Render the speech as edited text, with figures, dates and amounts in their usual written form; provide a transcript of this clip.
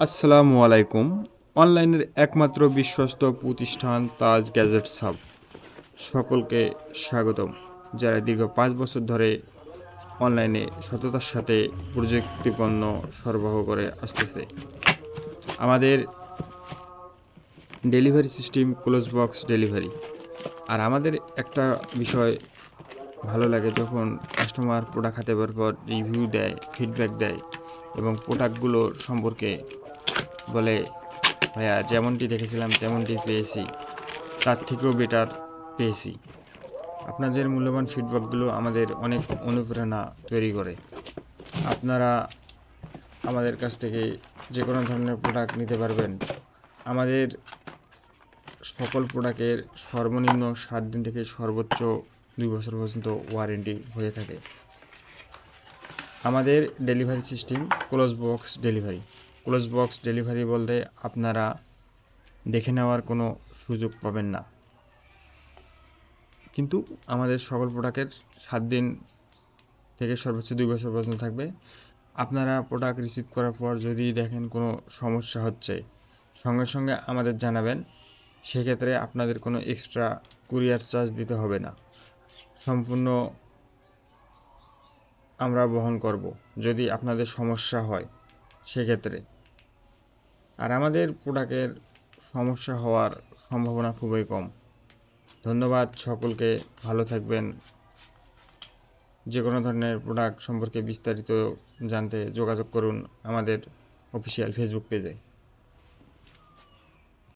আসসালামু আলাইকুম। অনলাইনের একমাত্র বিশ্বস্ত প্রতিষ্ঠান তাজ গ্যাজেটস হাব সকলকে স্বাগতম। যারা দীর্ঘ 5 বছর ধরে অনলাইনে সততার সাথে প্রযুক্তিপণ্য সরবরাহ করে আসতেছে। আমাদের delivery system close box delivery. আর আমাদের একটা বিষয় ভালো লাগে, যখন কাস্টমার প্রোডাক্ট হাতে পাওয়ার পর রিভিউ দেয়, ফিডব্যাক দেয় এবং প্রোডাক্টগুলো সম্পর্কে বলে, ভাইয়া যেমনটি দেখেছিলাম তেমনটি পেয়েছি, তার থেকেও বেটার পেয়েছি। আপনাদের মূল্যবান ফিডব্যাকগুলো আমাদের অনেক অনুপ্রেরণা তৈরি করে। আপনারা আমাদের কাছ থেকে যে কোনো ধরনের প্রোডাক্ট নিতে পারবেন। আমাদের সকল প্রোডাক্টের সর্বনিম্ন 7 দিন থেকে সর্বোচ্চ 2 বছর পর্যন্ত ওয়ারেন্টি হয়ে থাকে। আমাদের delivery system close box delivery. Close box delivery বলতে আপনারা দেখে নেওয়ার কোনো সুযোগ পাবেন না, কিন্তু আমাদের সকল প্রোডাক্টের 7 দিন থেকে সর্বোচ্চ 2 বছর পর্যন্ত থাকবে। আপনারা প্রোডাক্ট রিসিভ করার পর যদি দেখেন কোনো সমস্যা হচ্ছে, সঙ্গে সঙ্গে আমাদের জানাবেন। সেক্ষেত্রে আপনাদের কোনো এক্সট্রা কুরিয়ার চার্জ দিতে হবে না, সম্পূর্ণ আমরা বহন করব যদি আপনাদের সমস্যা হয় সেক্ষেত্রে। আর আমাদের প্রোডাক্টের সমস্যা হওয়ার সম্ভাবনা খুবই কম। ধন্যবাদ সকলকে, ভালো থাকবেন। যে কোনো ধরনের প্রোডাক্ট সম্পর্কে বিস্তারিত জানতে যোগাযোগ করুন আমাদের অফিসিয়াল ফেসবুক পেজে।